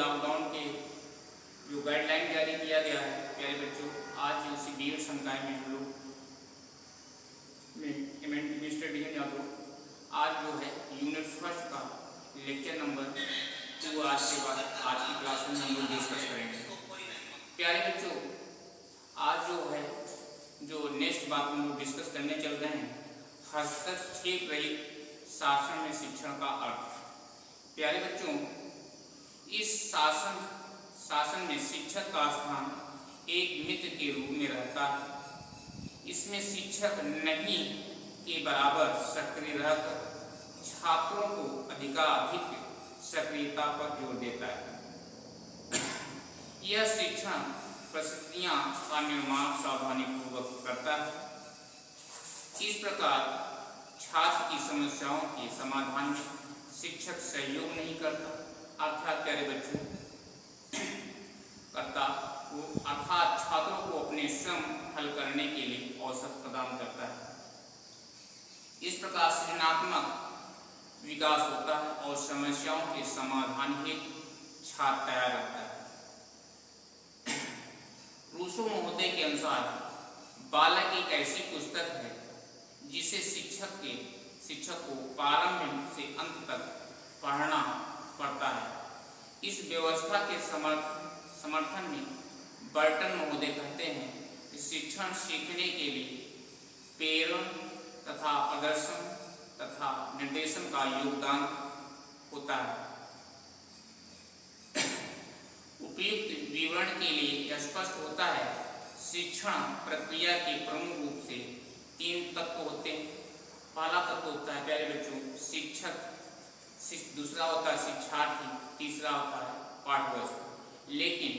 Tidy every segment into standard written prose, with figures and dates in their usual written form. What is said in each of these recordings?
Lockdown के जो guideline जारी किया गया है प्यारे बच्चों, आज उसी बीएड संकाय में हम लोग मिस्टर डी यादव आज जो है यूनिट फर्स्ट का लेक्चर नंबर 2 आज के बाद आज की क्लास में हम लोग डिस्कस करेंगे। प्यारे बच्चों, आज जो है जो नेक्स्ट बात हम लोग डिस्कस करने चल रहे हैं, हस्तक्षेप रहित शासन में शिक्षण का अर्थ। प्यारे बच्चों, इस शासन में शिक्षक का स्थान एक मित्र के रूप में रहता है। इसमें शिक्षक नहीं के बराबर सक्रिय रहकर छात्रों को अधिकाधिक सक्रियता पर जोर देता है। यह शिक्षण परिस्थितियां का निर्माण सावधानीपूर्वक करता है। इस प्रकार छात्र की समस्याओं के समाधान में शिक्षक सहयोग नहीं करता, अर्थात प्यारे बच्चों अर्थात छात्रों को अपने स्वयं हल करने के लिए अवसर प्रदान करता है। इस प्रकार सृजनात्मक विकास होता है और समस्याओं के समाधान हेतु छात्र तैयार रहता है। रूसो महोदय के अनुसार बालक एक ऐसी पुस्तक है जिसे शिक्षक को प्रारंभ से अंत तक पढ़ना पड़ता है। इस व्यवस्था के समर्थन में बर्टन महोदय कहते हैं कि शिक्षण सीखने के लिए प्रेरण तथा प्रदर्शन तथा निर्देशन का योगदान होता है। उपयुक्त विवरण के लिए यह स्पष्ट होता है, शिक्षण प्रक्रिया के प्रमुख रूप से 3 तत्व होते हैं। पहला तत्व होता है प्यारे बच्चों शिक्षक, दूसरा होता है शिक्षार्थी, तीसरा होता है पाठवस्तु। लेकिन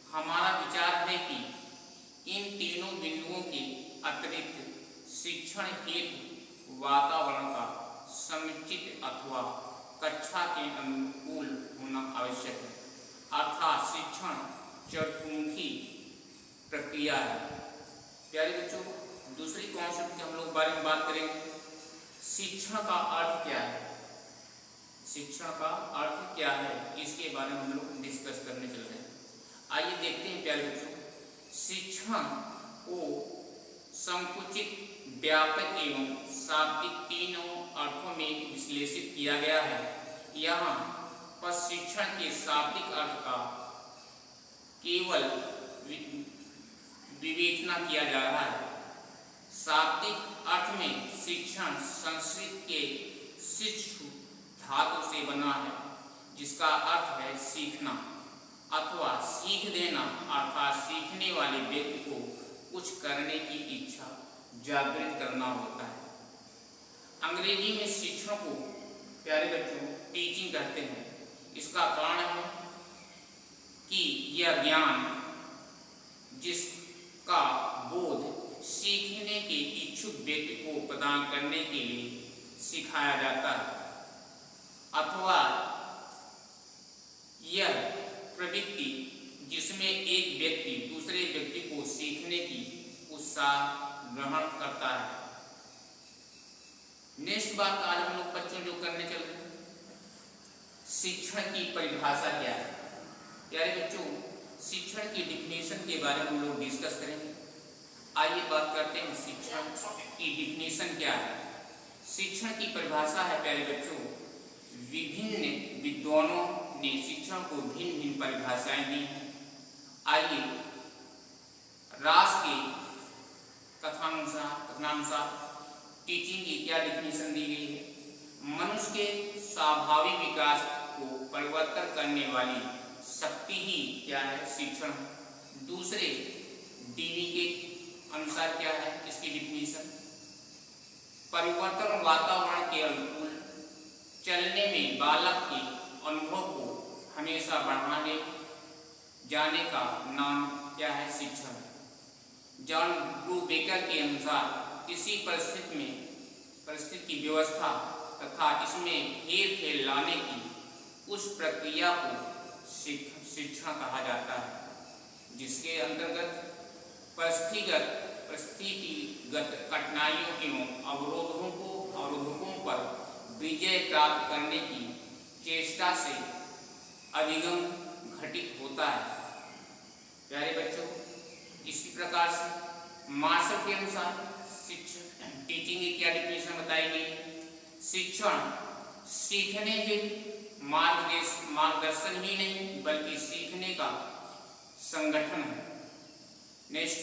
हमारा विचार है कि इन तीनों बिंदुओं के अतिरिक्त शिक्षण हेतु वातावरण का समुचित अथवा कक्षा के अनुकूल होना आवश्यक है, अर्थात शिक्षण चतुर्मुखी प्रक्रिया है। प्यारे बच्चों, दूसरी कॉन्सेप्ट के हम लोग बारे में बात करेंगे। शिक्षण का अर्थ क्या है? शिक्षण का अर्थ क्या है, इसके बारे में हम लोग डिस्कस करने चल रहे हैं। आइए देखते हैं प्यारे बच्चों, शिक्षण को संकुचित, व्यापक एवं शाब्दिक तीनों अर्थों में विश्लेषित किया गया है। यहाँ पर शिक्षण के शाब्दिक अर्थ का केवल विवेचना किया जा रहा है। शाब्दिक अर्थ में शिक्षण संस्कृत के शिक्षु धातु से बना है, जिसका अर्थ है सीखना अथवा सीख देना, अर्थात सीखने वाले व्यक्ति को कुछ करने की इच्छा जागृत करना होता है। अंग्रेजी में शिक्षण को प्यारे बच्चों टीचिंग कहते हैं। इसका कारण है कि यह ज्ञान जिसका बोध सीखने के इच्छुक व्यक्ति को प्रदान करने के लिए सिखाया जाता है, अथवा यह प्रवृत्ति जिसमें एक व्यक्ति दूसरे व्यक्ति को सीखने की उत्साह ग्रहण करता है। नेक्स्ट बात आज हम लोग बच्चों जो करने चल रहे हैं, शिक्षण की परिभाषा क्या है। प्यारे बच्चों, शिक्षण की डिफिनेशन के बारे में हम लोग डिस्कस करेंगे। आइए बात करते हैं शिक्षण की डिफिनेशन क्या है। शिक्षण की परिभाषा है प्यारे बच्चों, विभिन्न विद्वानों ने शिक्षण को भिन्न भिन्न परिभाषाएं दी हैं। आइए रास के कथनानुसार टीचिंग की क्या डिफिनेशन दी गई है। मनुष्य के स्वाभाविक विकास को परिवर्तन करने वाली शक्ति ही क्या है, शिक्षण। दूसरे डीवी के अनुसार क्या है इसकी डिफिनेशन, परिवर्तन वातावरण के अनुकूल चलने में बालक के अनुभव को हमेशा बढ़ाने जाने का नाम क्या है, शिक्षण। जॉन ब्रूबेकर के अनुसार किसी परिस्थिति की व्यवस्था तथा इसमें हेर फेर लाने की उस प्रक्रिया को शिक्षण कहा जाता है, जिसके अंतर्गत परिस्थितिगत कठिनाइयों एवं अवरोधकों पर विजय प्राप्त करने की चेष्टा से अधिगम घटित होता है। प्यारे बच्चों, इसी प्रकार से मार्शल के अनुसार शिक्षण टीचिंग की क्या डिफिनेशन बताई गई? शिक्षण सीखने के मार्गदर्शन ही नहीं बल्कि सीखने का संगठन है। नेक्स्ट,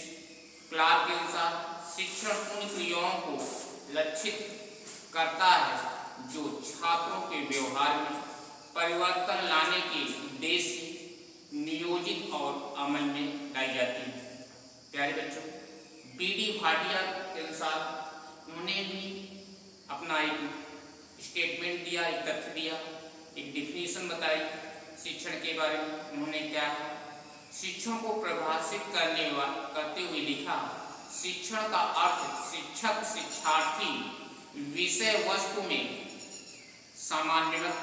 क्लार्क के अनुसार शिक्षण उन क्रियाओं को लक्षित करता है जो छात्रों के व्यवहार में परिवर्तन लाने के उद्देश्य से नियोजित और अमल में लाई जाती है। प्यारे बच्चों, बीडी भाटिया के अनुसार उन्होंने भी अपना एक स्टेटमेंट दिया, एक तथ्य दिया, एक डिफिनेशन बताई शिक्षण के बारे में। उन्होंने क्या कहा? शिक्षण को परिभाषित करते हुए लिखा, शिक्षण का अर्थ शिक्षक शिक्षार्थी विषय वस्तु में सामान्यतः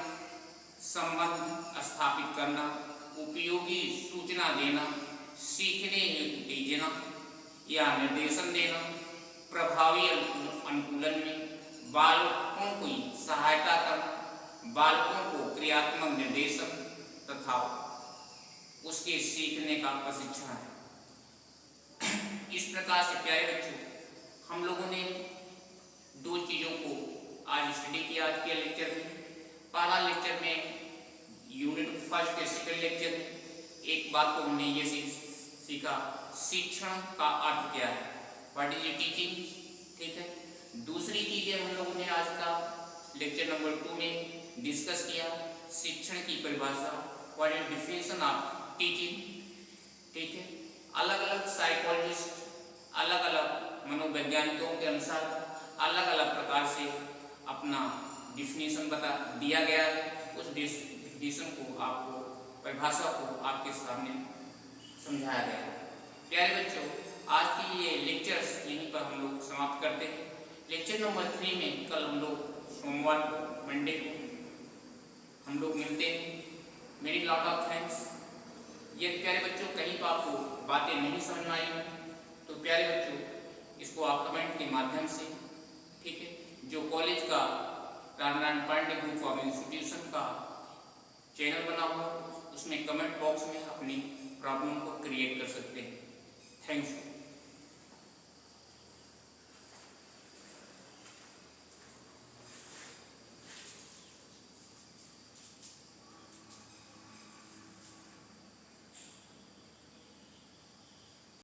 संबंध स्थापित करना, उपयोगी सूचना देना, सीखने हेतु उत्तेजना या निर्देशन देना, प्रभावी अनुकूलन में बालकों की सहायता करना, बालकों को क्रियात्मक निर्देशन तथा उसके सीखने का प्रशिक्षण है। इस प्रकार से प्यारे बच्चों, हम लोगों ने दो चीजों को आज स्टडी किया आज के लेक्चर में। पहला लेक्चर में यूनिट फर्स्ट के सेकंड लेक्चर में एक बात को हमने ये सीखा, शिक्षण का अर्थ क्या है, व्हाट इज टीचिंग, ठीक है। दूसरी चीजें हम लोगों ने आज का लेक्चर नंबर 2 में डिस्कस किया, शिक्षण की परिभाषा, what is definition of teaching, ठीक है। अलग अलग साइकोलॉजिस्ट, अलग अलग मनोवैज्ञानिकों के अनुसार अलग अलग प्रकार से अपना डिफिनेशन बता दिया गया है। उस डिफिनेशन को आपको, परिभाषा को आपके सामने समझाया गया है। प्यारे बच्चों, आज की ये लेक्चर्स यहीं पर हम लोग समाप्त करते हैं। लेक्चर नंबर 3 में कल हम लोग सोमवार को, मंडे को हम लोग मिलते हैं। मेरी लॉट ऑफ थैंक्स। ये प्यारे बच्चों, कहीं पर आपको बातें नहीं समझ में आई तो प्यारे बच्चों इसको आप कमेंट के माध्यम से, ठीक है, जो कॉलेज का Ramnarayan Pandey group of institution का चैनल बना हुआ उसमें कमेंट बॉक्स में अपनी प्रॉब्लम को क्रिएट कर सकते हैं। थैंक्स।